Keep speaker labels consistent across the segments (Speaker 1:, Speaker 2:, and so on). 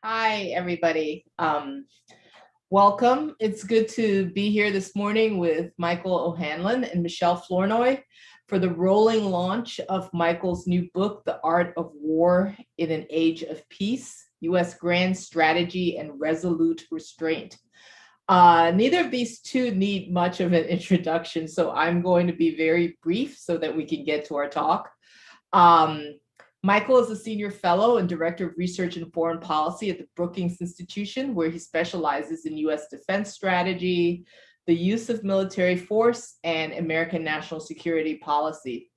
Speaker 1: Hi, everybody. Welcome. It's good to be here this morning with Michael O'Hanlon and Michèle Flournoy for the rolling launch of Michael's new book, The Art of War in an Age of Peace, U.S. Grand Strategy and Resolute Restraint. Neither of these two need much of an introduction, so I'm going to be very brief so that we can get to our talk. Michael is a senior fellow and director of research and foreign policy at the Brookings Institution, where he specializes in U.S. defense strategy, the use of military force, and American national security policy.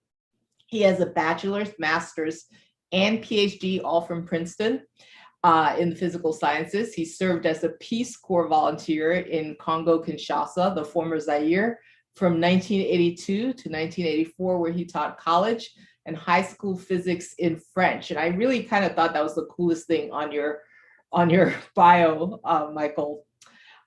Speaker 1: He has a bachelor's, master's, and PhD, all from Princeton, in the physical sciences. He served as a Peace Corps volunteer in Congo-Kinshasa, the former Zaire, from 1982 to 1984, where he taught college and high school physics in French. And I really kind of thought that was the coolest thing on your bio, Michael.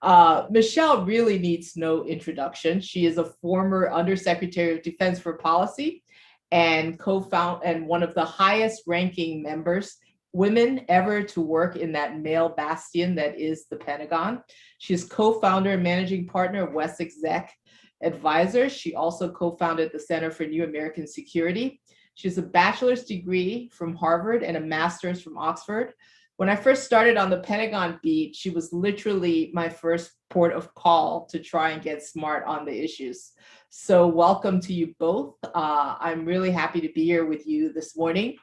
Speaker 1: Michèle really needs no introduction. She is a former Undersecretary of Defense for Policy and and one of the highest ranking women ever to work in that male bastion that is the Pentagon. She is co-founder and managing partner of West Exec Advisors. She also co-founded the Center for New American Security. She has a bachelor's degree from Harvard and a master's from Oxford. When I first started on the Pentagon beat, she was literally my first port of call to try and get smart on the issues. So welcome to you both. I'm really happy to be here with you this morning.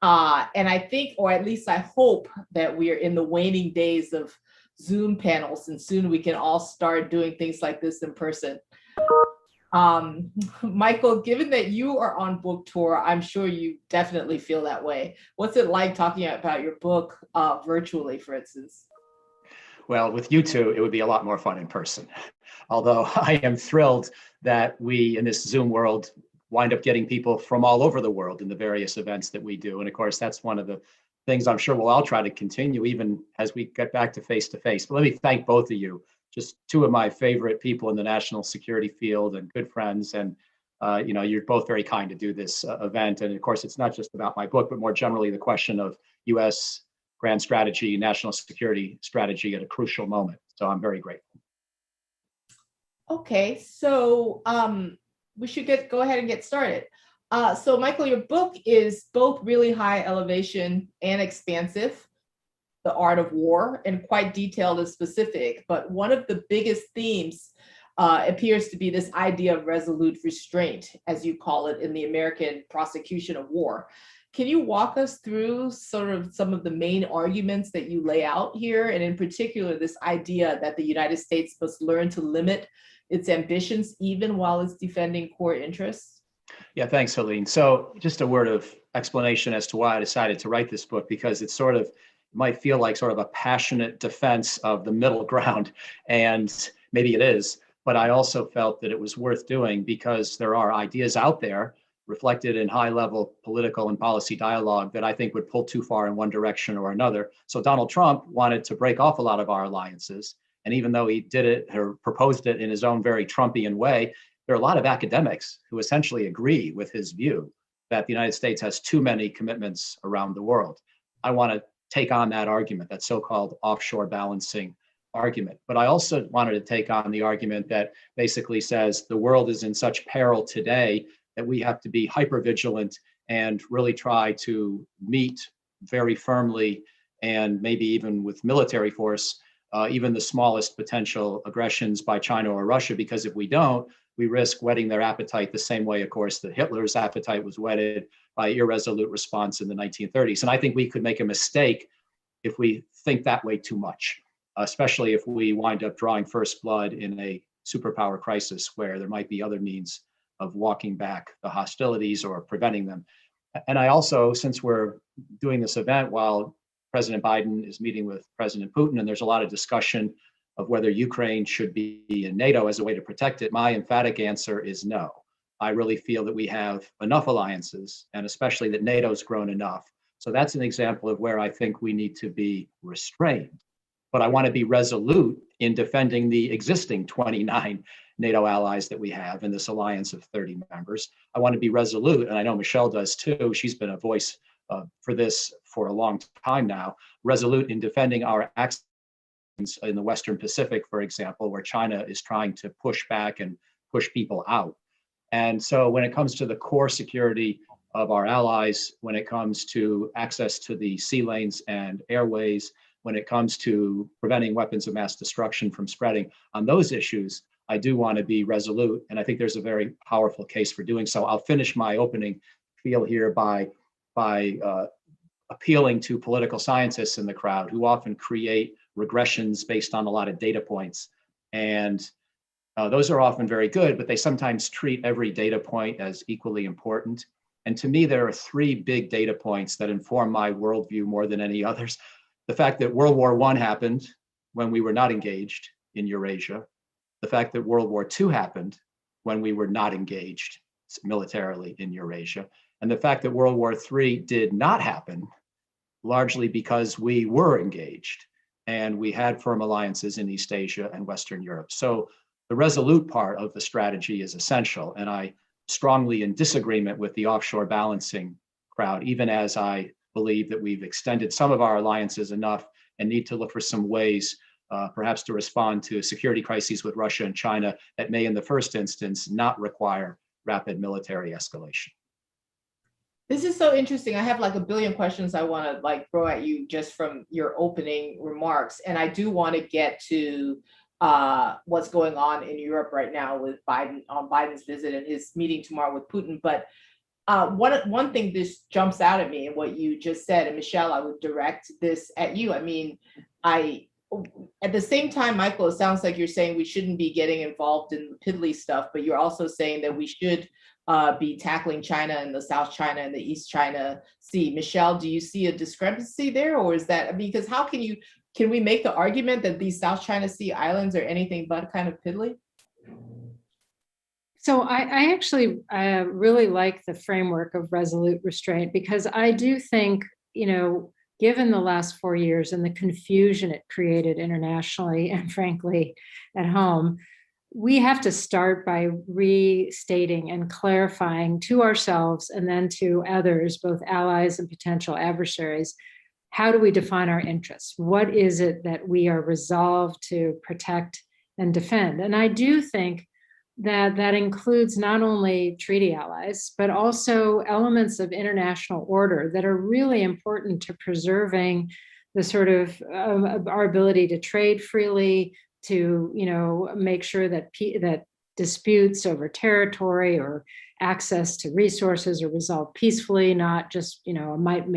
Speaker 1: And I think, or at least I hope, that we are in the waning days of Zoom panels, and soon we can all start doing things like this in person. Michael, given that you are on book tour, I'm sure you definitely feel that way. What's it like talking about your book virtually, for instance?
Speaker 2: Well, with you two, it would be a lot more fun in person. Although I am thrilled that we, in this Zoom world, wind up getting people from all over the world in the various events that we do. And of course, that's one of the things I'm sure we'll all try to continue even as we get back to face-to-face. But let me thank both of you, just two of my favorite people in the national security field and good friends. And you're both very kind to do this event. And of course, it's not just about my book, but more generally the question of U.S. grand strategy, national security strategy at a crucial moment. So I'm very grateful.
Speaker 1: Okay, so we should go ahead and get started. So Michael, your book is both really high elevation and expansive, The Art of War, and quite detailed and specific. But one of the biggest themes appears to be this idea of resolute restraint, as you call it, in the American prosecution of war. Can you walk us through sort of some of the main arguments that you lay out here, and in particular, this idea that the United States must learn to limit its ambitions even while it's defending core interests?
Speaker 2: Yeah, thanks, Helene. So just a word of explanation as to why I decided to write this book, because it's sort of might feel like sort of a passionate defense of the middle ground, and maybe it is, but I also felt that it was worth doing because there are ideas out there reflected in high-level political and policy dialogue that I think would pull too far in one direction or another. So Donald Trump wanted to break off a lot of our alliances, and even though he did it or proposed it in his own very Trumpian way, there are a lot of academics who essentially agree with his view that the United States has too many commitments around the world. I want to take on that argument, that so-called offshore balancing argument. But I also wanted to take on the argument that basically says the world is in such peril today that we have to be hyper-vigilant and really try to meet very firmly, and maybe even with military force, even the smallest potential aggressions by China or Russia, because if we don't, we risk whetting their appetite the same way, of course, that Hitler's appetite was whetted by irresolute response in the 1930s. And I think we could make a mistake if we think that way too much, especially if we wind up drawing first blood in a superpower crisis where there might be other means of walking back the hostilities or preventing them. And I also, since we're doing this event while President Biden is meeting with President Putin, and there's a lot of discussion of whether Ukraine should be in NATO as a way to protect it, my emphatic answer is no. I really feel that we have enough alliances, and especially that NATO's grown enough. So that's an example of where I think we need to be restrained. But I want to be resolute in defending the existing 29 NATO allies that we have in this alliance of 30 members. I want to be resolute, and I know Michèle does too. She's been a voice for this for a long time now, resolute in defending our access in the Western Pacific, for example, where China is trying to push back and push people out. And so when it comes to the core security of our allies, when it comes to access to the sea lanes and airways, when it comes to preventing weapons of mass destruction from spreading, on those issues, I do want to be resolute. And I think there's a very powerful case for doing so. I'll finish my opening spiel here by appealing to political scientists in the crowd who often create regressions based on a lot of data points. And those are often very good, but they sometimes treat every data point as equally important. And to me, there are three big data points that inform my worldview more than any others. The fact that World War I happened when we were not engaged in Eurasia. The fact that World War II happened when we were not engaged militarily in Eurasia. And the fact that World War III did not happen largely because we were engaged and we had firm alliances in East Asia and Western Europe. So the resolute part of the strategy is essential. And I strongly in disagreement with the offshore balancing crowd, even as I believe that we've extended some of our alliances enough and need to look for some ways perhaps to respond to security crises with Russia and China that may in the first instance not require rapid military escalation.
Speaker 1: This is so interesting. I have like a billion questions I want to like throw at you just from your opening remarks. And I do want to get to what's going on in Europe right now with Biden on Biden's visit and his meeting tomorrow with Putin. But one thing this jumps out at me in what you just said, and Michèle, I would direct this at you. I mean, at the same time, Michael, it sounds like you're saying we shouldn't be getting involved in the piddly stuff, but you're also saying that we should be tackling China and the South China and the East China Sea. Michèle, do you see a discrepancy there, or is that, because how can we make the argument that these South China Sea islands are anything but kind of piddly?
Speaker 3: So I actually really like the framework of resolute restraint, because I do think, given the last 4 years and the confusion it created internationally and frankly at home, we have to start by restating and clarifying to ourselves and then to others, both allies and potential adversaries, how do we define our interests? What is it that we are resolved to protect and defend? And I do think that includes not only treaty allies, but also elements of international order that are really important to preserving the sort of our ability to trade freely, to make sure that that disputes over territory or access to resources are resolved peacefully, not just a might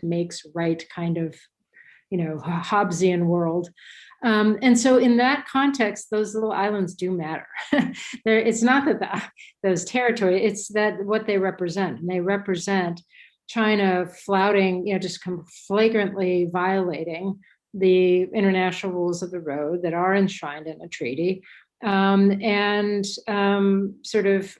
Speaker 3: makes right kind of Hobbesian world. And so in that context, those little islands do matter. It's not that those territory, it's that what they represent. And they represent China flouting, just flagrantly violating the international rules of the road that are enshrined in a treaty, and sort of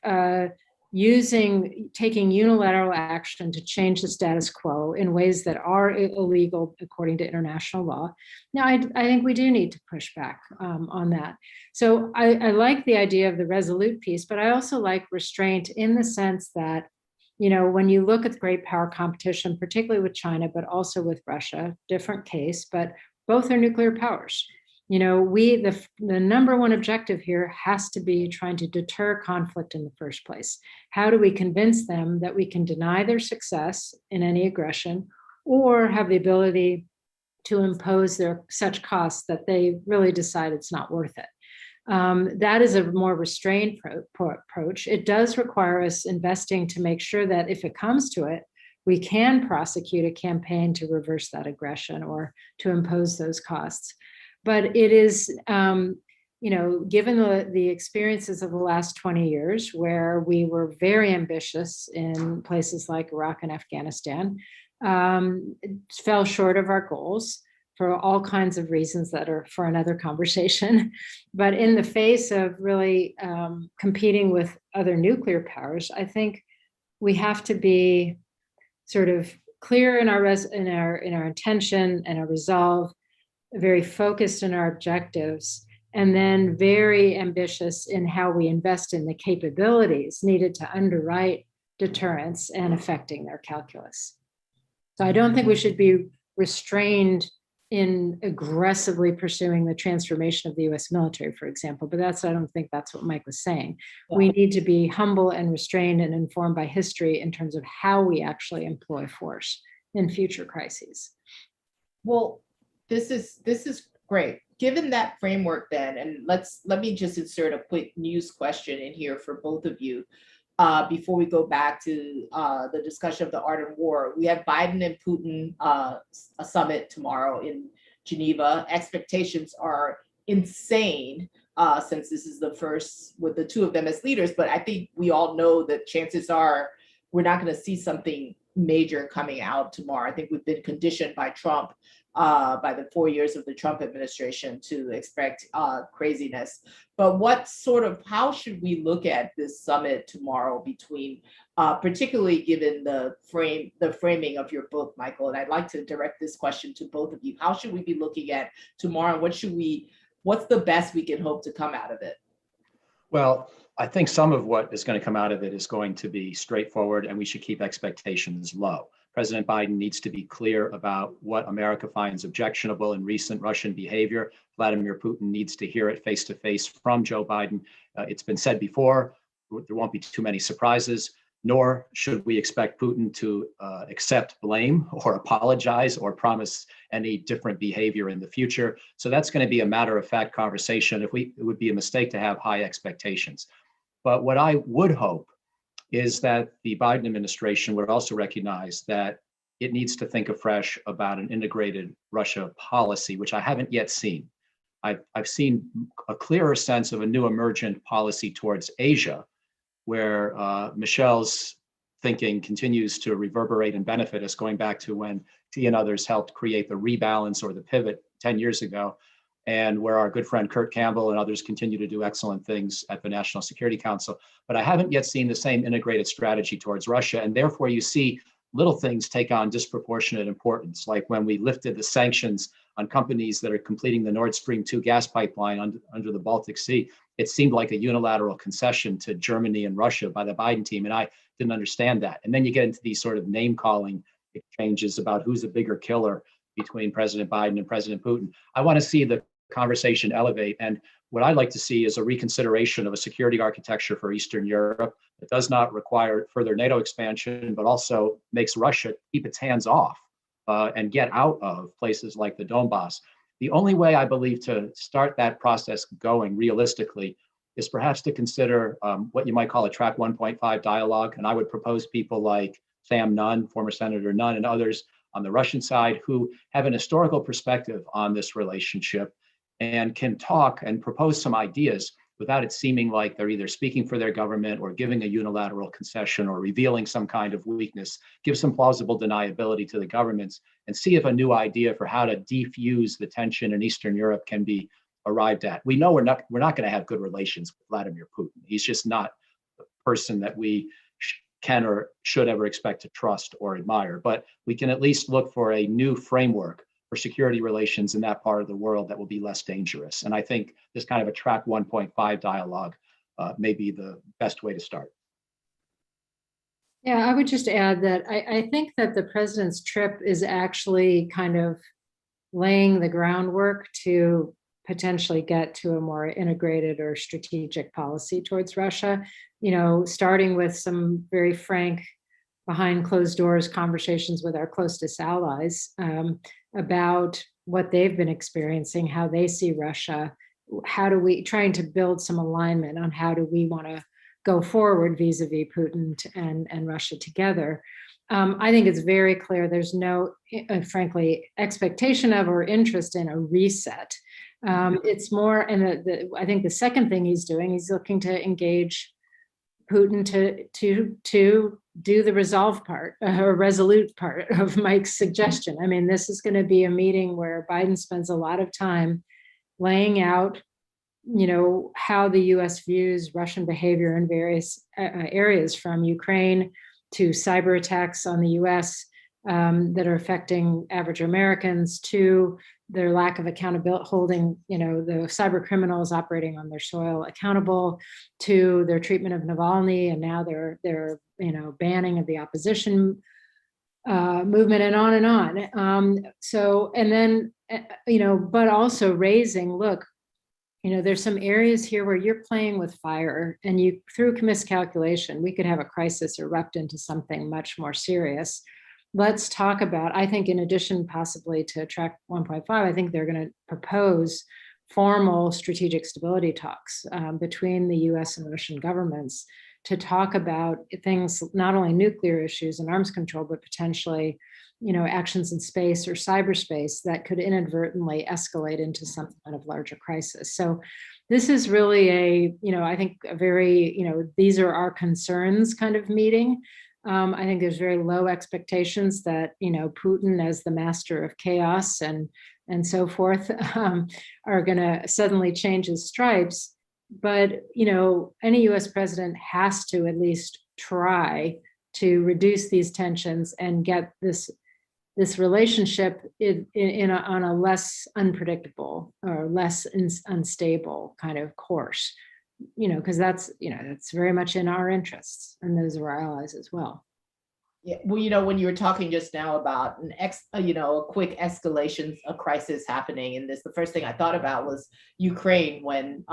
Speaker 3: taking unilateral action to change the status quo in ways that are illegal according to international law. Now, I think we do need to push back on that. So I like the idea of the resolute piece, but I also like restraint in the sense that, when you look at the great power competition, particularly with China, but also with Russia, different case, but both are nuclear powers. The number one objective here has to be trying to deter conflict in the first place. How do we convince them that we can deny their success in any aggression, or have the ability to impose such costs that they really decide it's not worth it? That is a more restrained approach. It does require us investing to make sure that if it comes to it, we can prosecute a campaign to reverse that aggression or to impose those costs. But it is, given the experiences of the last 20 years, where we were very ambitious in places like Iraq and Afghanistan, fell short of our goals for all kinds of reasons that are for another conversation. But in the face of really competing with other nuclear powers, I think we have to be sort of clear in our intention and our resolve, very focused in our objectives, and then very ambitious in how we invest in the capabilities needed to underwrite deterrence and affecting their calculus. So I don't think we should be restrained in aggressively pursuing the transformation of the US military, for example, but I don't think that's what Mike was saying. We need to be humble and restrained and informed by history in terms of how we actually employ force in future crises.
Speaker 1: Well, this is great. Given that framework then, and let me just insert a quick news question in here for both of you. Before we go back to the discussion of the art of war, we have Biden and Putin a summit tomorrow in Geneva. Expectations are insane since this is the first with the two of them as leaders, but I think we all know that chances are we're not going to see something major coming out tomorrow. I think we've been conditioned by Trump, by the 4 years of the Trump administration to expect craziness. But how should we look at this summit tomorrow between, particularly given the framing of your book, Michael? And I'd like to direct this question to both of you. How should we be looking at tomorrow? What's the best we can hope to come out of it?
Speaker 2: Well, I think some of what is going to come out of it is going to be straightforward, and we should keep expectations low. President Biden needs to be clear about what America finds objectionable in recent Russian behavior. Vladimir Putin needs to hear it face to face from Joe Biden. It's been said before, there won't be too many surprises, nor should we expect Putin to accept blame or apologize or promise any different behavior in the future. So that's going to be a matter of fact conversation. It would be a mistake to have high expectations. But what I would hope is that the Biden administration would also recognize that it needs to think afresh about an integrated Russia policy, which I haven't yet seen. I've seen a clearer sense of a new emergent policy towards Asia, where Michèle's thinking continues to reverberate and benefit us, going back to when she and others helped create the rebalance or the pivot 10 years ago, and where our good friend Kurt Campbell and others continue to do excellent things at the National Security Council. But I haven't yet seen the same integrated strategy towards Russia, and therefore you see little things take on disproportionate importance, like when we lifted the sanctions on companies that are completing the Nord Stream 2 gas pipeline under the Baltic Sea. It seemed like a unilateral concession to Germany and Russia by the Biden team, and I didn't understand that. And then you get into these sort of name-calling exchanges about who's a bigger killer between President Biden and President Putin. I want to see the conversation elevate, and what I'd like to see is a reconsideration of a security architecture for Eastern Europe that does not require further NATO expansion, but also makes Russia keep its hands off and get out of places like the Donbass. The only way I believe to start that process going realistically is perhaps to consider what you might call a track 1.5 dialogue. And I would propose people like Sam Nunn, former Senator Nunn, and others on the Russian side who have an historical perspective on this relationship and can talk and propose some ideas without it seeming like they're either speaking for their government or giving a unilateral concession or revealing some kind of weakness. Give some plausible deniability to the governments and see if a new idea for how to defuse the tension in Eastern Europe can be arrived at. We know we're not going to have good relations with Vladimir Putin. He's just not the person that we can or should ever expect to trust or admire. But we can at least look for a new framework for security relations in that part of the world that will be less dangerous. And I think this kind of a track 1.5 dialogue may be the best way to start.
Speaker 3: Yeah, I would just add that I think that the president's trip is actually kind of laying the groundwork to potentially get to a more integrated or strategic policy towards Russia, starting with some very frank behind closed doors conversations with our closest allies about what they've been experiencing, how they see Russia, trying to build some alignment on how do we want to go forward vis-a-vis Putin and Russia together. I think it's very clear there's no, frankly, expectation of or interest in a reset. It's more, and I think the second thing he's doing, he's looking to engage Putin to do the resolve part or resolute part of Mike's suggestion. I mean, this is going to be a meeting where Biden spends a lot of time laying out, how the U.S. views Russian behavior in various areas, from Ukraine to cyber attacks on the U.S. that are affecting average Americans, to their lack of accountability, holding, the cyber criminals operating on their soil accountable, to their treatment of Navalny, and now their banning of the opposition movement, and on and on. But also raising, look, there's some areas here where you're playing with fire, and you, through miscalculation, we could have a crisis erupt into something much more serious. Let's talk about, I think, in addition possibly to track 1.5, I think they're going to propose formal strategic stability talks between the US and Russian governments to talk about things, not only nuclear issues and arms control, but potentially, actions in space or cyberspace that could inadvertently escalate into some kind of larger crisis. So this is really I think a very, these are our concerns kind of meeting. I think there's very low expectations that, Putin, as the master of chaos and so forth, are going to suddenly change his stripes. But, any US president has to at least try to reduce these tensions and get this relationship on a less unpredictable or less unstable kind of course, because that's very much in our interests, and those are our allies as well.
Speaker 1: Yeah, well, when you were talking just now about a quick escalation, a crisis happening in this, the first thing I thought about was Ukraine, when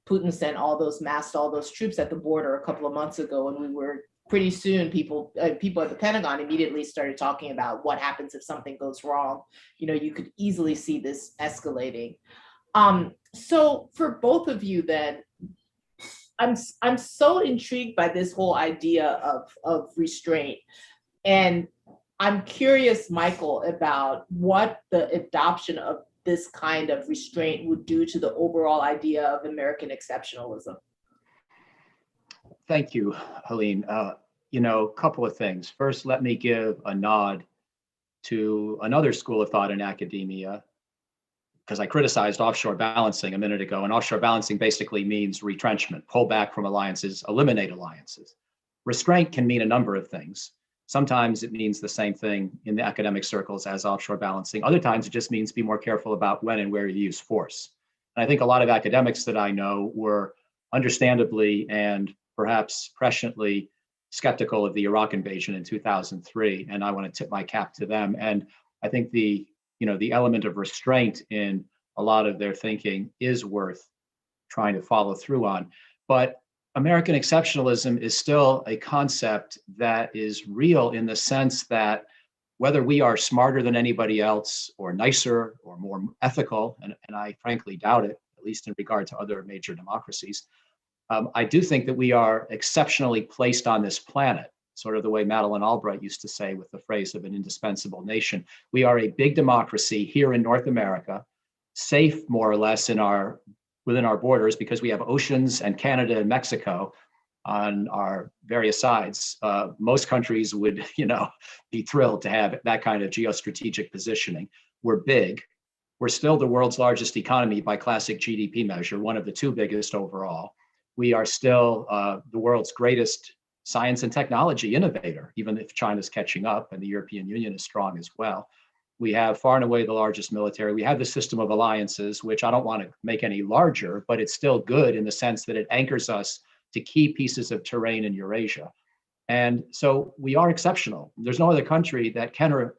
Speaker 1: Putin sent massed all those troops at the border a couple of months ago, and we were pretty soon people at the Pentagon immediately started talking about what happens if something goes wrong. You could easily see this escalating. So for both of you, then, I'm so intrigued by this whole idea of restraint, and I'm curious, Michael, about what the adoption of this kind of restraint would do to the overall idea of American exceptionalism.
Speaker 2: Thank you, Helene. A couple of things. First, let me give a nod to another school of thought in academia, because I criticized offshore balancing a minute ago, and offshore balancing basically means retrenchment, pull back from alliances, eliminate alliances. Restraint can mean a number of things. Sometimes it means the same thing in the academic circles as offshore balancing. Other times it just means be more careful about when and where you use force. And I think a lot of academics that I know were understandably and perhaps presciently skeptical of the Iraq invasion in 2003, and I want to tip my cap to them. And I think the element of restraint in a lot of their thinking is worth trying to follow through on. But American exceptionalism is still a concept that is real in the sense that whether we are smarter than anybody else or nicer or more ethical, and I frankly doubt it, at least in regard to other major democracies, I do think that we are exceptionally placed on this planet, sort of the way Madeleine Albright used to say with the phrase of an indispensable nation. We are a big democracy here in North America, safe more or less within our borders because we have oceans and Canada and Mexico on our various sides. Most countries would, be thrilled to have that kind of geostrategic positioning. We're big. We're still the world's largest economy by classic GDP measure, one of the two biggest overall. We are still the world's greatest science and technology innovator, even if China's catching up and the European Union is strong as well. We have far and away the largest military. We have the system of alliances, which I don't want to make any larger, but it's still good in the sense that it anchors us to key pieces of terrain in Eurasia. And so we are exceptional. There's no other country that can or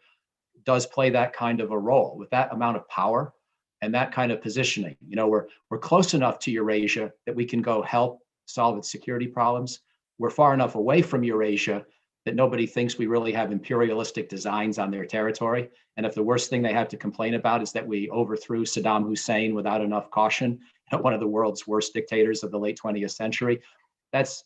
Speaker 2: does play that kind of a role with that amount of power and that kind of positioning. We're close enough to Eurasia that we can go help solve its security problems. We're far enough away from Eurasia that nobody thinks we really have imperialistic designs on their territory. And if the worst thing they have to complain about is that we overthrew Saddam Hussein without enough caution, one of the world's worst dictators of the late 20th century, that's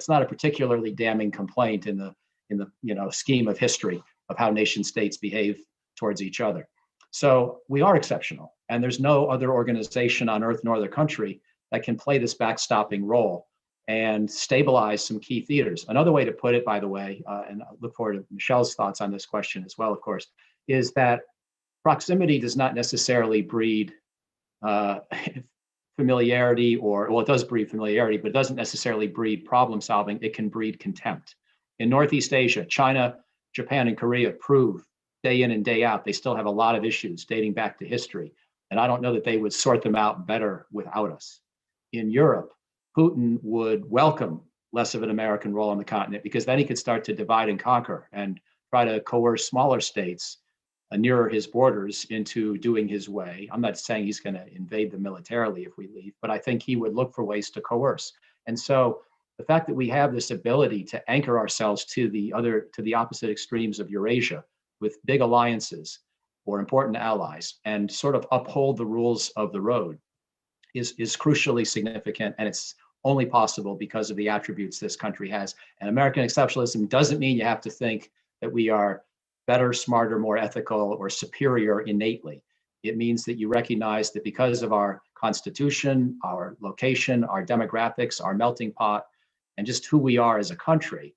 Speaker 2: not a particularly damning complaint in the scheme of history of how nation states behave towards each other. So we are exceptional, and there's no other organization on earth nor other country that can play this backstopping role and stabilize some key theaters. Another way to put it, by the way, and I look forward to Michèle's thoughts on this question as well, of course, is that proximity does not necessarily breed familiarity, it does breed familiarity, but it doesn't necessarily breed problem solving. It can breed contempt. In Northeast Asia, China Japan and Korea prove day in and day out, they still have a lot of issues dating back to history. And I don't know that they would sort them out better without us. In Europe, Putin would welcome less of an American role on the continent because then he could start to divide and conquer and try to coerce smaller states nearer his borders into doing his way. I'm not saying he's going to invade them militarily if we leave, but I think he would look for ways to coerce. And so the fact that we have this ability to anchor ourselves to the opposite extremes of Eurasia with big alliances or important allies and sort of uphold the rules of the road is crucially significant. And it's only possible because of the attributes this country has. And American exceptionalism doesn't mean you have to think that we are better, smarter, more ethical, or superior innately. It means that you recognize that because of our constitution, our location, our demographics, our melting pot, and just who we are as a country,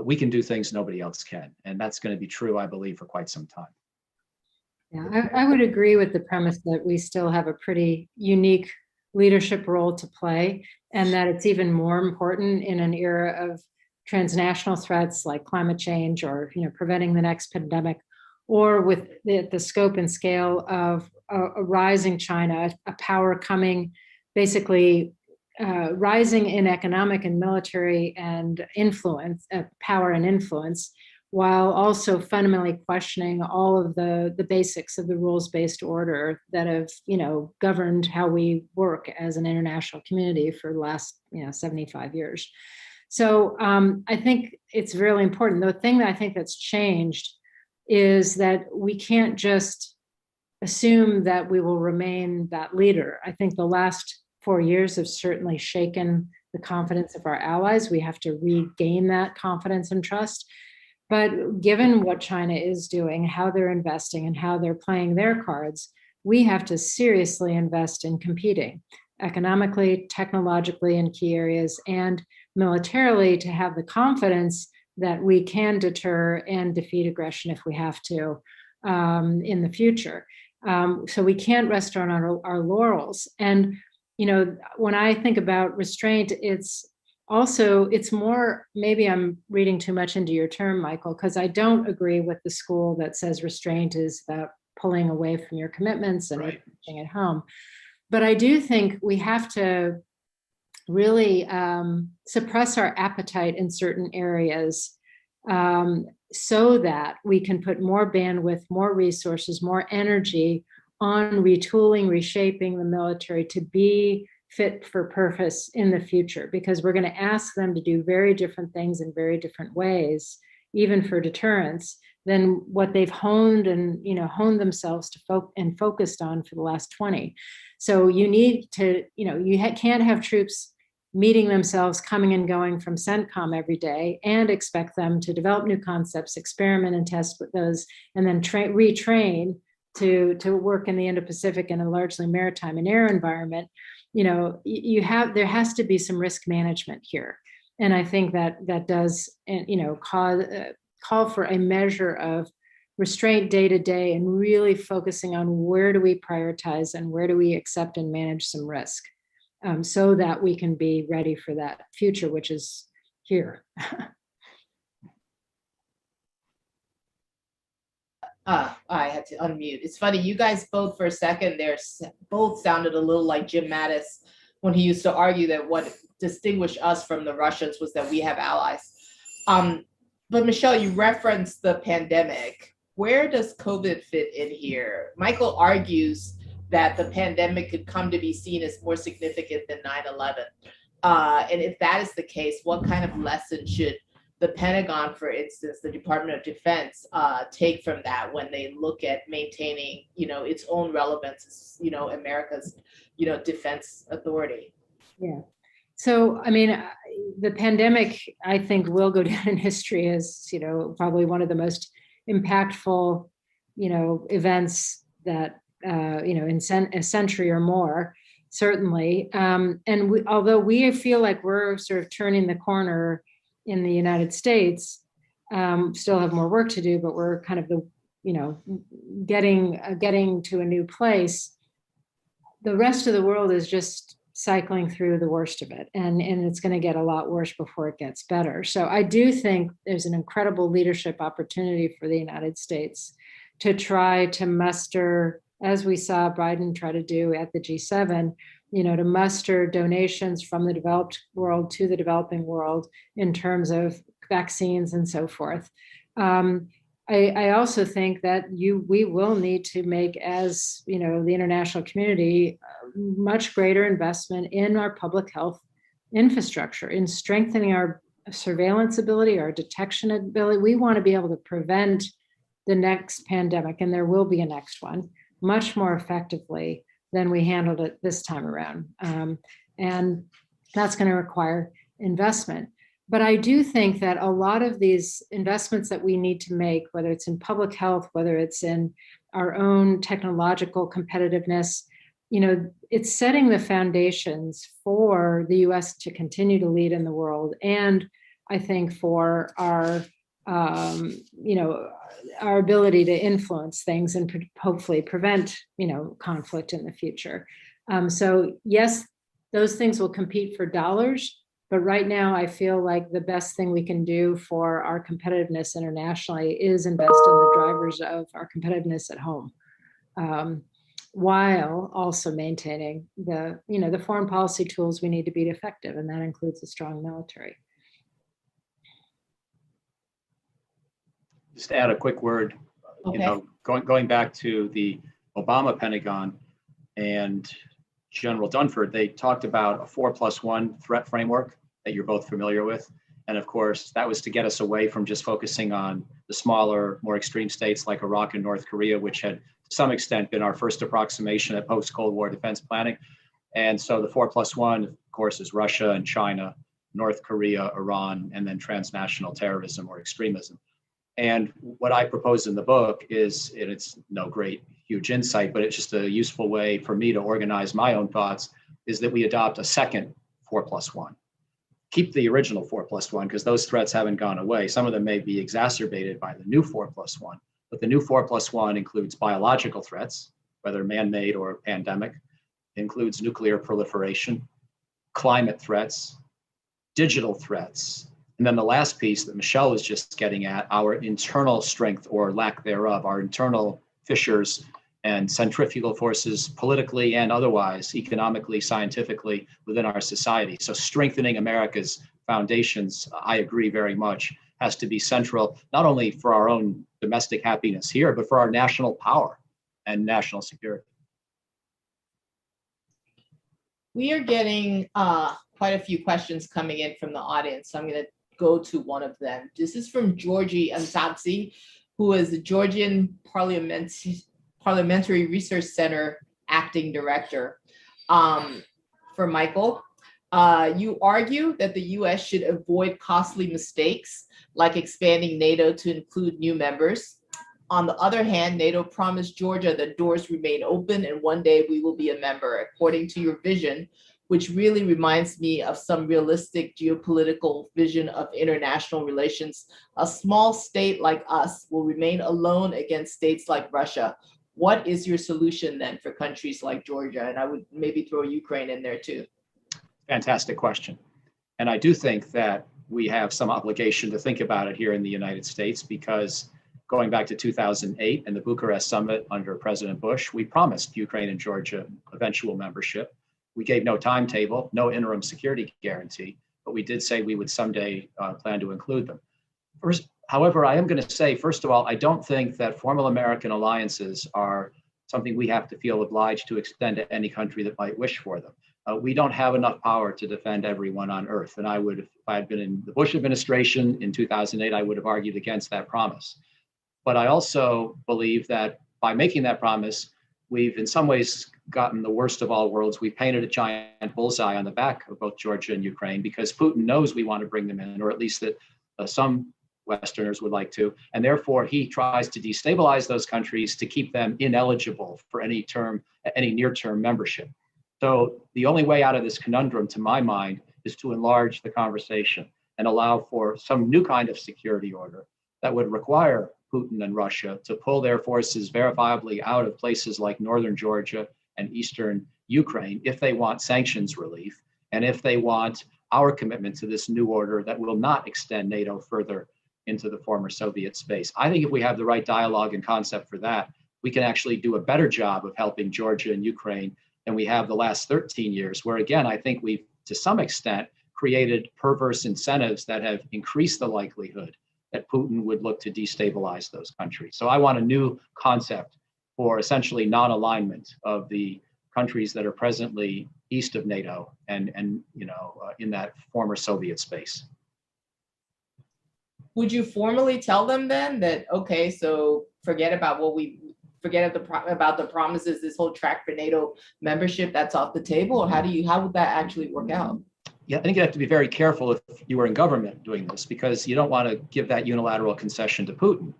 Speaker 2: we can do things nobody else can. And that's going to be true, I believe, for quite some time.
Speaker 3: Yeah, I would agree with the premise that we still have a pretty unique leadership role to play, and that it's even more important in an era of transnational threats like climate change or preventing the next pandemic, or with the scope and scale of a rising China, a power coming basically rising in economic and military and influence, power and influence, while also fundamentally questioning all of the basics of the rules-based order that have governed how we work as an international community for the last 75 years. So I think it's really important. The thing that I think that's changed is that we can't just assume that we will remain that leader. I think the last 4 years have certainly shaken the confidence of our allies. We have to regain that confidence and trust. But given what China is doing, how they're investing and how they're playing their cards, we have to seriously invest in competing economically, technologically in key areas, and militarily to have the confidence that we can deter and defeat aggression if we have to in the future. So we can't rest on our laurels. And, when I think about restraint, it's more, maybe I'm reading too much into your term, Michael, because I don't agree with the school that says restraint is about pulling away from your commitments and staying at home. But I do think we have to really suppress our appetite in certain areas so that we can put more bandwidth, more resources, more energy on retooling, reshaping the military to be fit for purpose in the future, because we're going to ask them to do very different things in very different ways, even for deterrence, than what they've honed themselves to and focused on for the last 20. So you need to, can't have troops meeting themselves, coming and going from CENTCOM every day and expect them to develop new concepts, experiment and test with those, and then retrain to work in the Indo-Pacific in a largely maritime and air environment. There has to be some risk management here. And I think that does, call for a measure of restraint day to day and really focusing on where do we prioritize and where do we accept and manage some risk so that we can be ready for that future, which is here.
Speaker 1: I had to unmute. It's funny, you guys both for a second there both sounded a little like Jim Mattis when he used to argue that what distinguished us from the Russians was that we have allies. But Michèle, you referenced the pandemic. Where does COVID fit in here? Michael argues that the pandemic could come to be seen as more significant than 9/11. And if that is the case, what kind of lesson should the Pentagon, for instance, the Department of Defense, take from that when they look at maintaining, its own relevance as, America's, defense authority?
Speaker 3: Yeah. So, the pandemic, I think, will go down in history as, probably one of the most impactful, events that, in a century or more, certainly. And although we feel like we're sort of turning the corner in the United States, still have more work to do, but we're kind of getting to a new place. The rest of the world is just cycling through the worst of it, and it's going to get a lot worse before it gets better. So I do think there's an incredible leadership opportunity for the United States to try to muster, as we saw Biden try to do at the G7, to muster donations from the developed world to the developing world in terms of vaccines and so forth. I also think that we will need to make, as the international community, much greater investment in our public health infrastructure, in strengthening our surveillance ability, our detection ability. We want to be able to prevent the next pandemic, and there will be a next one, much more effectively than we handled it this time around. And that's going to require investment. But I do think that a lot of these investments that we need to make, whether it's in public health, whether it's in our own technological competitiveness, it's setting the foundations for the US to continue to lead in the world. And I think for our, our ability to influence things and hopefully prevent, conflict in the future. So yes, those things will compete for dollars. But right now, I feel like the best thing we can do for our competitiveness internationally is invest in the drivers of our competitiveness at home, while also maintaining the foreign policy tools we need to be effective, and that includes a strong military.
Speaker 2: Just to add a quick word,
Speaker 1: Okay.
Speaker 2: Going back to the Obama Pentagon and General Dunford, they talked about a 4+1 threat framework that you're both familiar with. And of course, that was to get us away from just focusing on the smaller, more extreme states like Iraq and North Korea, which had to some extent been our first approximation at post-Cold War defense planning. And so the 4+1, of course, is Russia and China, North Korea, Iran, and then transnational terrorism or extremism. And what I propose in the book is, and it's no great, huge insight, but it's just a useful way for me to organize my own thoughts, is that we adopt a second 4+1. Keep the original 4+1 because those threats haven't gone away. Some of them may be exacerbated by the new 4+1, but the new 4+1 includes biological threats, whether man-made or pandemic, includes nuclear proliferation, climate threats, digital threats, and then the last piece that Michèle was just getting at, our internal strength or lack thereof, our internal fissures and centrifugal forces politically and otherwise, economically, scientifically within our society. So strengthening America's foundations, I agree very much, has to be central, not only for our own domestic happiness here, but for our national power and national security.
Speaker 1: We are getting quite a few questions coming in from the audience, so I'm going to go to one of them. This is from Georgi Antadze, who is the Georgian Parliamentary Research Center acting director. For Michael, you argue that the US should avoid costly mistakes like expanding NATO to include new members. On the other hand, NATO promised Georgia that doors remain open and one day we will be a member, according to your vision, which really reminds me of some realistic geopolitical vision of international relations. A small state like us will remain alone against states like Russia. What is your solution then for countries like Georgia? And I would maybe throw Ukraine in there too.
Speaker 2: Fantastic question. And I do think that we have some obligation to think about it here in the United States, because going back to 2008 and the Bucharest summit under President Bush, we promised Ukraine and Georgia eventual membership. We gave no timetable, no interim security guarantee, but we did say we would someday plan to include them. However, I am going to say, first of all, I don't think that formal American alliances are something we have to feel obliged to extend to any country that might wish for them. We don't have enough power to defend everyone on earth. And I would, if I had been in the Bush administration in 2008, I would have argued against that promise. But I also believe that by making that promise, we've in some ways gotten the worst of all worlds. We've painted a giant bullseye on the back of both Georgia and Ukraine, because Putin knows we want to bring them in, or at least that some Westerners would like to. And therefore, he tries to destabilize those countries to keep them ineligible for any near-term membership. So the only way out of this conundrum, to my mind, is to enlarge the conversation and allow for some new kind of security order that would require Putin and Russia to pull their forces verifiably out of places like northern Georgia and eastern Ukraine if they want sanctions relief and if they want our commitment to this new order that will not extend NATO further into the former Soviet space. I think if we have the right dialogue and concept for that, we can actually do a better job of helping Georgia and Ukraine than we have the last 13 years, where again, I think we've to some extent created perverse incentives that have increased the likelihood that Putin would look to destabilize those countries. So I want a new concept for essentially non-alignment of the countries that are presently east of NATO and in that former Soviet space.
Speaker 1: Would you formally tell them then that, okay, so forget about the promises, this whole track for NATO membership, that's off the table? Or how would that actually work out?
Speaker 2: Yeah, I think you have to be very careful if you were in government doing this, because you don't want to give that unilateral concession to Putin.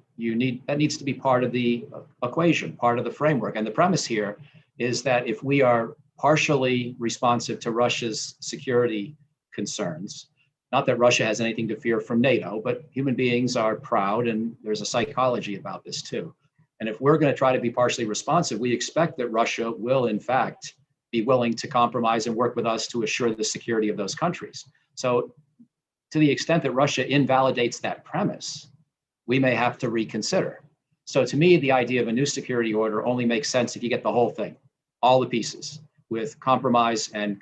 Speaker 2: That needs to be part of the equation, part of the framework. And the premise here is that if we are partially responsive to Russia's security concerns, not that Russia has anything to fear from NATO, but human beings are proud, and there's a psychology about this too. And if we're going to try to be partially responsive, we expect that Russia will, in fact, be willing to compromise and work with us to assure the security of those countries. So to the extent that Russia invalidates that premise, we may have to reconsider. So to me, the idea of a new security order only makes sense if you get the whole thing, all the pieces, with compromise and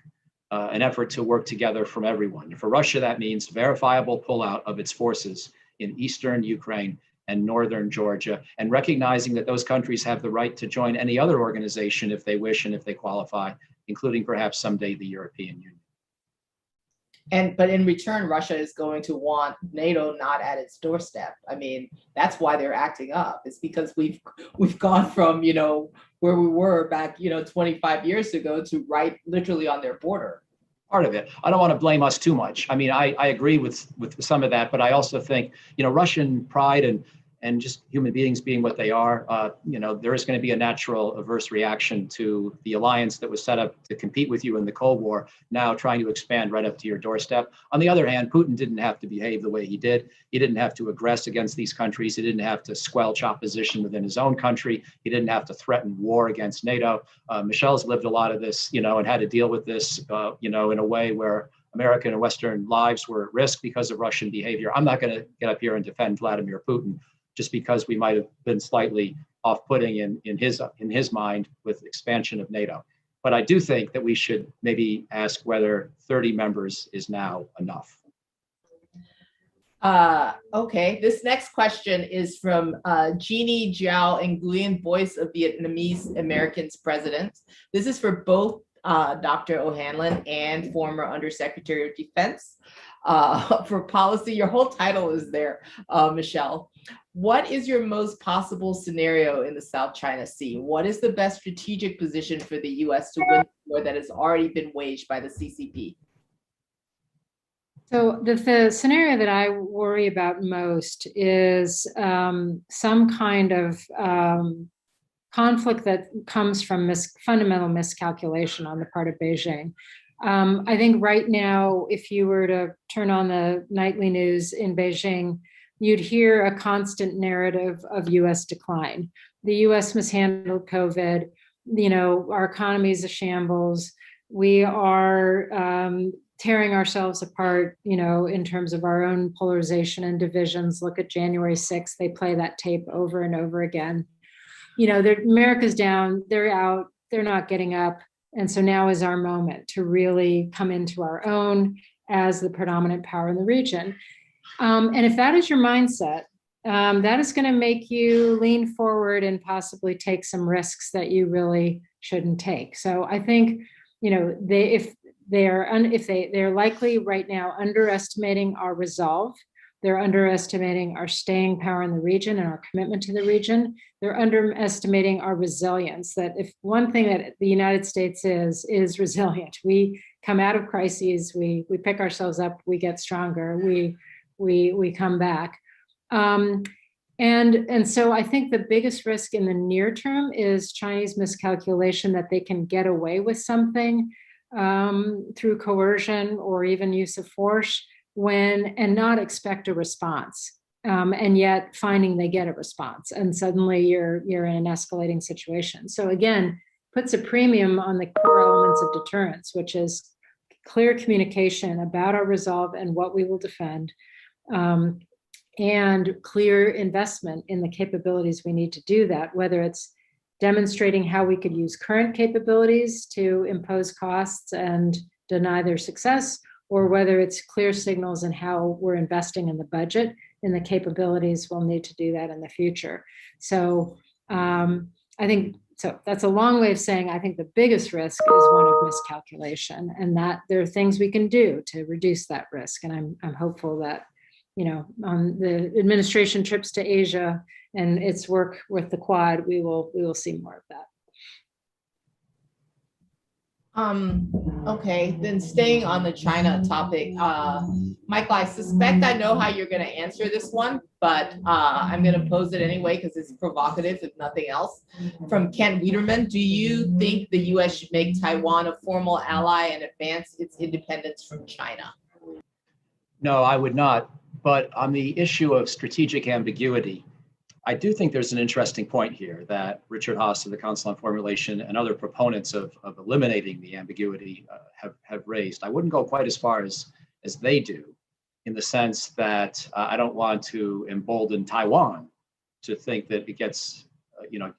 Speaker 2: an effort to work together from everyone. And for Russia, that means verifiable pullout of its forces in eastern Ukraine and northern Georgia, and recognizing that those countries have the right to join any other organization if they wish and if they qualify, including perhaps someday the European Union.
Speaker 1: But in return, Russia is going to want NATO not at its doorstep. I mean, that's why they're acting up. It's because we've gone from, where we were back, 25 years ago to right literally on their border.
Speaker 2: Part of it. I don't want to blame us too much. I mean, I agree with some of that, but I also think, Russian pride and just human beings being what they are, there is going to be a natural adverse reaction to the alliance that was set up to compete with you in the Cold War, now trying to expand right up to your doorstep. On the other hand, Putin didn't have to behave the way he did. He didn't have to aggress against these countries. He didn't have to squelch opposition within his own country. He didn't have to threaten war against NATO. Michèle's lived a lot of this, and had to deal with this, in a way where American and Western lives were at risk because of Russian behavior. I'm not going to get up here and defend Vladimir Putin just because we might have been slightly off-putting in his mind with expansion of NATO. But I do think that we should maybe ask whether 30 members is now enough.
Speaker 1: Okay, this next question is from Jeannie Jiao Nguyen, voice of Vietnamese Americans president. This is for both Dr. O'Hanlon and former Undersecretary of Defense. For policy, your whole title is there, Michèle. What is your most possible scenario in the South China Sea? What is the best strategic position for the U.S. to win the war that has already been waged by the CCP?
Speaker 3: So the scenario that I worry about most is some kind of conflict that comes from fundamental miscalculation on the part of Beijing. I think right now, if you were to turn on the nightly news in Beijing, you'd hear a constant narrative of U.S. decline. The U.S. mishandled COVID. Our economy is a shambles. We are tearing ourselves apart, in terms of our own polarization and divisions. Look at January 6th. They play that tape over and over again. America's down, they're out, they're not getting up. And so now is our moment to really come into our own as the predominant power in the region. And if that is your mindset, that is going to make you lean forward and possibly take some risks that you really shouldn't take. So I think, if they're likely right now underestimating our resolve, they're underestimating our staying power in the region and our commitment to the region. They're underestimating our resilience. That if one thing that the United States is resilient. We come out of crises, we pick ourselves up, we get stronger, we come back. And so I think the biggest risk in the near term is Chinese miscalculation that they can get away with something through coercion or even use of force and not expect a response, and yet finding they get a response, and suddenly you're in an escalating situation. So again, puts a premium on the core elements of deterrence, which is clear communication about our resolve and what we will defend, and clear investment in the capabilities we need to do that, whether it's demonstrating how we could use current capabilities to impose costs and deny their success, or whether it's clear signals in how we're investing in the budget and the capabilities we'll need to do that in the future. So I think, so that's a long way of saying I think the biggest risk is one of miscalculation, and that there are things we can do to reduce that risk. And I'm hopeful that, you know, on the administration trips to Asia and its work with the Quad, we will see more of that.
Speaker 1: Okay, then staying on the China topic, Michael, I suspect I know how you're going to answer this one, but I'm going to pose it anyway because it's provocative, if nothing else. From Ken Wiederman, do you think the U.S. should make Taiwan a formal ally and advance its independence from China?
Speaker 2: No, I would not. But on the issue of strategic ambiguity, I do think there's an interesting point here that Richard Haass of the Council on Foreign Relations and other proponents of eliminating the ambiguity have raised. I wouldn't go quite as far as they do, in the sense that I don't want to embolden Taiwan to think that it gets,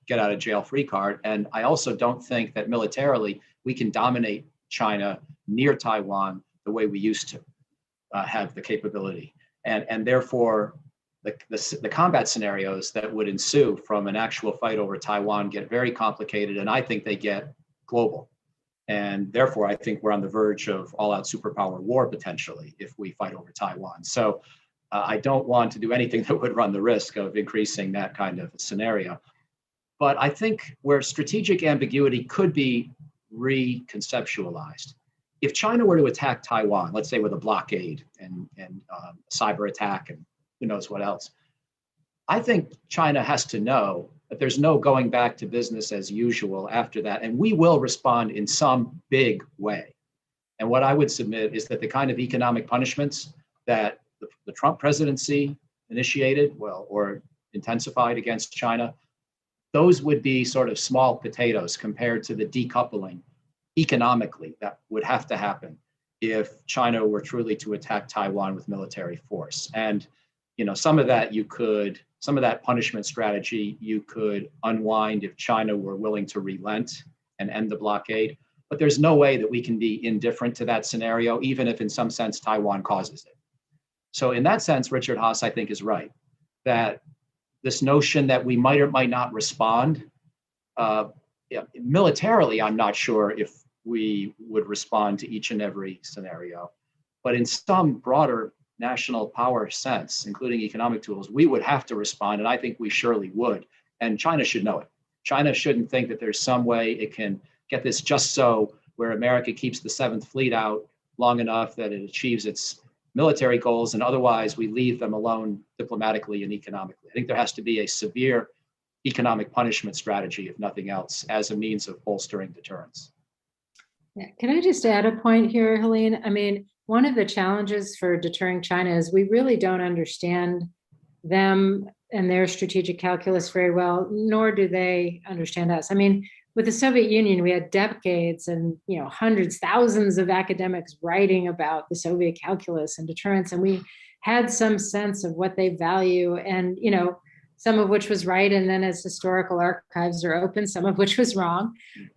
Speaker 2: get out of jail free card. And I also don't think that militarily we can dominate China near Taiwan the way we used to have the capability. And therefore, the combat scenarios that would ensue from an actual fight over Taiwan get very complicated, and I think they get global. And therefore, I think we're on the verge of all-out superpower war potentially if we fight over Taiwan. So I don't want to do anything that would run the risk of increasing that kind of scenario. But I think where strategic ambiguity could be reconceptualized, if China were to attack Taiwan, let's say with a blockade and cyber attack and who knows what else, I think China has to know that there's no going back to business as usual after that, and we will respond in some big way. And what I would submit is that the kind of economic punishments that the Trump presidency initiated, or intensified against China, those would be sort of small potatoes compared to the decoupling economically that would have to happen if China were truly to attack Taiwan with military force. And some of that punishment strategy you could unwind if China were willing to relent and end the blockade. But there's no way that we can be indifferent to that scenario, even if in some sense Taiwan causes it. So in that sense, Richard Haass, I think, is right, that this notion that we might or might not respond, militarily, I'm not sure if we would respond to each and every scenario. But in some broader national power sense, including economic tools, we would have to respond, and I think we surely would. And China should know it. China shouldn't think that there's some way it can get this just so, where America keeps the Seventh Fleet out long enough that it achieves its military goals, and otherwise we leave them alone diplomatically and economically. I think there has to be a severe economic punishment strategy, if nothing else, as a means of bolstering deterrence.
Speaker 3: Yeah. Can I just add a point here, Helene? I mean, one of the challenges for deterring China is we really don't understand them and their strategic calculus very well, nor do they understand us. I mean, with the Soviet Union, we had decades and hundreds, thousands of academics writing about the Soviet calculus and deterrence, and we had some sense of what they value, and some of which was right, and then as historical archives are open, some of which was wrong.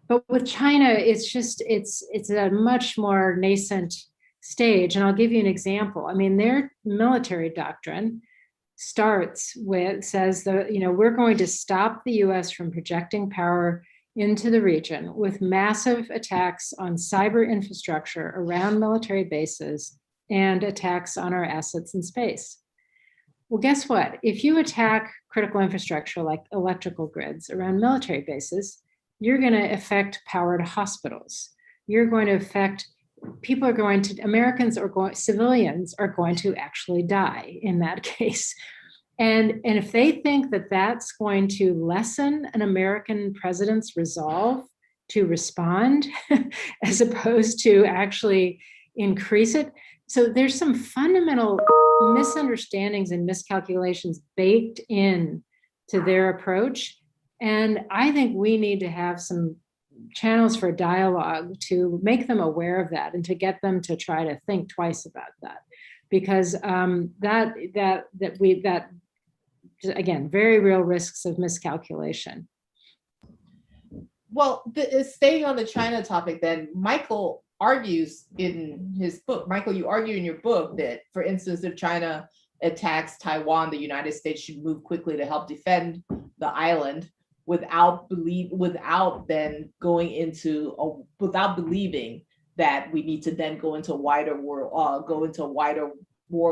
Speaker 3: But with China, it's a much more nascent stage. And I'll give you an example. I mean, their military doctrine says that, we're going to stop the US from projecting power into the region with massive attacks on cyber infrastructure around military bases and attacks on our assets in space. Well, guess what? If you attack critical infrastructure like electrical grids around military bases, you're going to affect power to hospitals. You're going to affect civilians are going to actually die in that case. And if they think that that's going to lessen an American president's resolve to respond, as opposed to actually increase it. So there's some fundamental misunderstandings and miscalculations baked in to their approach. And I think we need to have some channels for dialogue to make them aware of that and to get them to try to think twice about that, because that again, very real risks of miscalculation.
Speaker 1: Well, staying on the China topic, then Michael argues in his book. Michael, you argue in your book that, for instance, if China attacks Taiwan, the United States should move quickly to help defend the island without believing that we need to then go into a wider war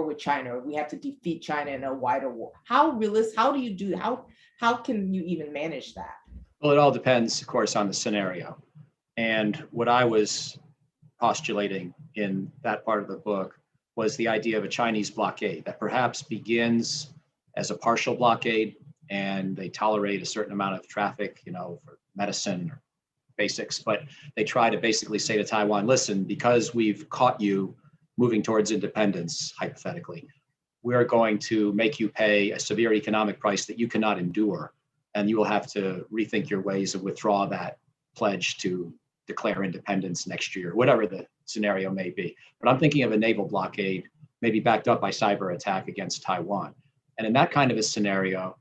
Speaker 1: with China. We have to defeat China in a wider war. How do you do? How can you even manage that?
Speaker 2: Well, it all depends, of course, on the scenario. And what I was postulating in that part of the book was the idea of a Chinese blockade that perhaps begins as a partial blockade, and they tolerate a certain amount of traffic, for medicine or basics, but they try to basically say to Taiwan, listen, because we've caught you moving towards independence, hypothetically, we're going to make you pay a severe economic price that you cannot endure, and you will have to rethink your ways of withdraw that pledge to declare independence next year, whatever the scenario may be. But I'm thinking of a naval blockade, maybe backed up by cyber attack against Taiwan. And in that kind of a scenario,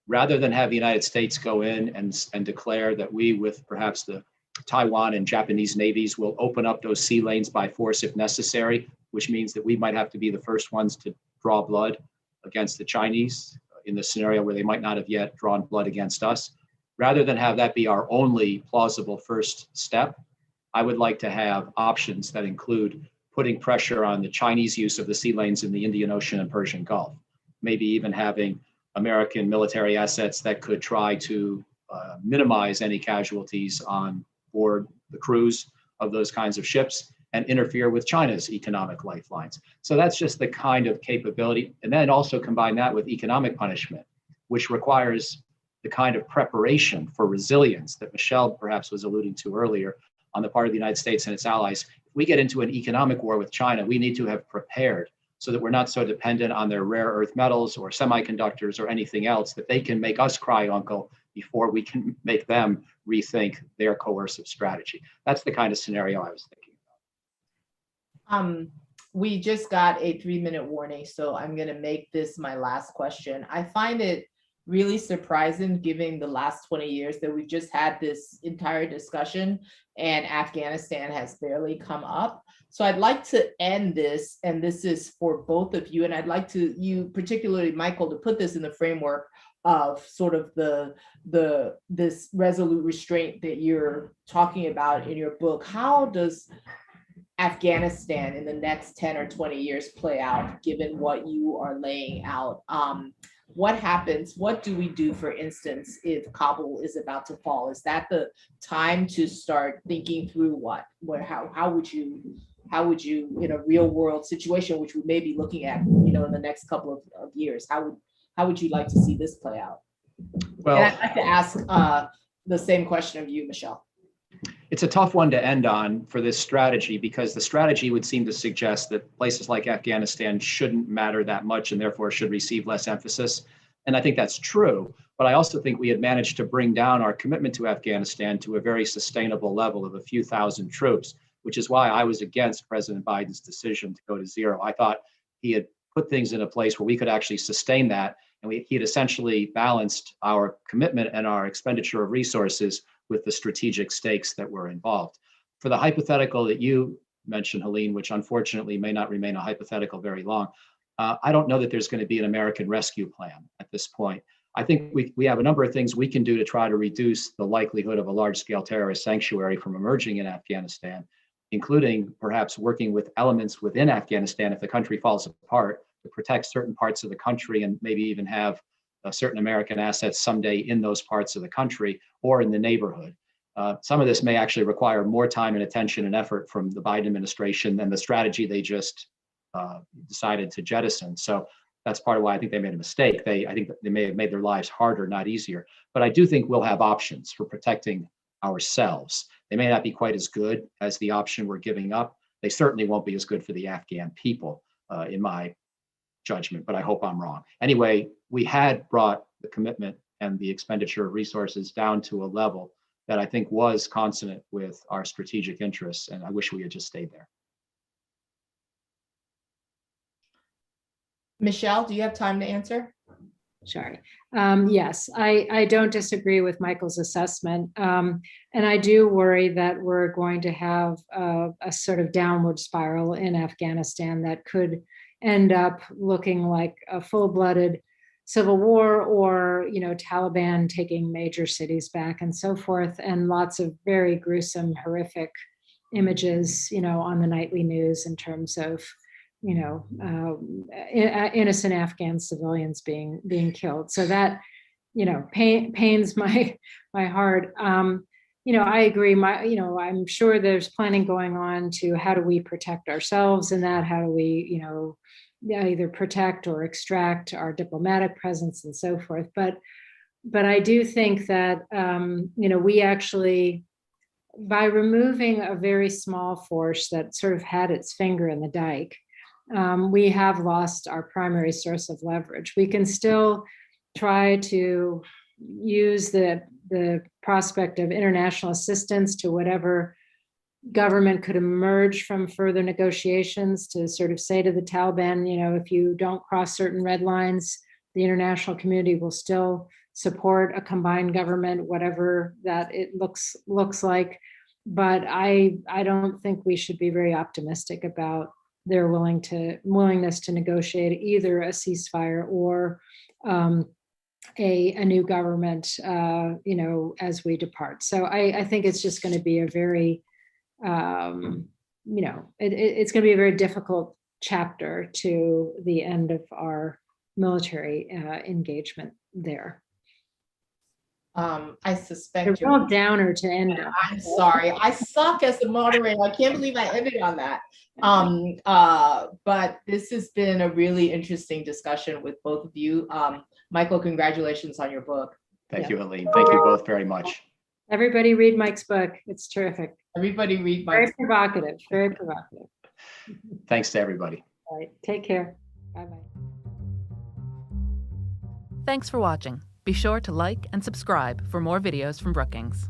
Speaker 2: rather than have the United States go in and declare that we, with perhaps the Taiwan and Japanese navies, will open up those sea lanes by force if necessary, which means that we might have to be the first ones to draw blood against the Chinese in the scenario where they might not have yet drawn blood against us. Rather than have that be our only plausible first step, I would like to have options that include putting pressure on the Chinese use of the sea lanes in the Indian Ocean and Persian Gulf, maybe even having American military assets that could try to minimize any casualties on board the crews of those kinds of ships and interfere with China's economic lifelines. So that's just the kind of capability. And then also combine that with economic punishment, which requires the kind of preparation for resilience that Michèle perhaps was alluding to earlier on the part of the United States and its allies. If we get into an economic war with China, we need to have prepared so that we're not so dependent on their rare earth metals or semiconductors or anything else that they can make us cry uncle before we can make them rethink their coercive strategy. That's the kind of scenario I was thinking
Speaker 1: about. We just got a 3-minute warning, so I'm going to make this my last question. I find it really surprising, given the last 20 years, that we've just had this entire discussion and Afghanistan has barely come up. So I'd like to end this, and this is for both of you, and I'd like to, you particularly, Michael, to put this in the framework of sort of this resolute restraint that you're talking about in your book. How does Afghanistan in the next 10 or 20 years play out, given what you are laying out? What happens? What do we do, for instance, if Kabul is about to fall? Is that the time to start thinking through how would you, in a real world situation, which we may be looking at, in the next couple of years, how would you like to see this play out? Well, and I'd like to ask the same question of you, Michèle.
Speaker 2: It's a tough one to end on for this strategy, because the strategy would seem to suggest that places like Afghanistan shouldn't matter that much and therefore should receive less emphasis. And I think that's true. But I also think we had managed to bring down our commitment to Afghanistan to a very sustainable level of a few thousand troops, which is why I was against President Biden's decision to go to zero. I thought he had put things in a place where we could actually sustain that. And he had essentially balanced our commitment and our expenditure of resources with the strategic stakes that were involved. For the hypothetical that you mentioned, Helene, which unfortunately may not remain a hypothetical very long, I don't know that there's going to be an American rescue plan at this point. I think we have a number of things we can do to try to reduce the likelihood of a large-scale terrorist sanctuary from emerging in Afghanistan, including perhaps working with elements within Afghanistan if the country falls apart, to protect certain parts of the country and maybe even have certain American assets someday in those parts of the country or in the neighborhood. Some of this may actually require more time and attention and effort from the Biden administration than the strategy they just decided to jettison. So that's part of why I think they made a mistake. I think they may have made their lives harder, not easier. But I do think we'll have options for protecting ourselves. They may not be quite as good as the option we're giving up. They certainly won't be as good for the Afghan people, in my judgment, but I hope I'm wrong. Anyway, we had brought the commitment and the expenditure of resources down to a level that I think was consonant with our strategic interests. And I wish we had just stayed there.
Speaker 1: Michèle, do you have time to answer?
Speaker 3: Sorry. Yes, I don't disagree with Michael's assessment. And I do worry that we're going to have a sort of downward spiral in Afghanistan that could end up looking like a full-blooded civil war, or, Taliban taking major cities back and so forth, and lots of very gruesome, horrific images, on the nightly news in terms of, innocent Afghan civilians being killed. So that, pains my heart. I agree. I'm sure there's planning going on to how do we protect ourselves in that, how do we, either protect or extract our diplomatic presence and so forth. But I do think that, we actually, by removing a very small force that sort of had its finger in the dike, we have lost our primary source of leverage. We can still try to use the prospect of international assistance to whatever government could emerge from further negotiations to sort of say to the Taliban, if you don't cross certain red lines, the international community will still support a combined government, whatever that it looks like. But I don't think we should be very optimistic about their willingness to negotiate either a ceasefire or a new government, as we depart. So I think it's just going to be a very, it's going to be a very difficult chapter to the end of our military engagement there.
Speaker 1: I suspect
Speaker 3: a real downer to end on.
Speaker 1: I'm sorry. I suck as the moderator. I can't believe I ended on that. But this has been a really interesting discussion with both of you. Michael, congratulations on your book.
Speaker 2: Thank you, Helene. Thank you both very much.
Speaker 3: Everybody read Mike's book. It's terrific.
Speaker 1: Everybody read Mike's
Speaker 3: book. Very provocative. Very provocative.
Speaker 2: Thanks to everybody.
Speaker 3: All right. Take care. Bye-bye.
Speaker 4: Thanks for watching. Be sure to like and subscribe for more videos from Brookings.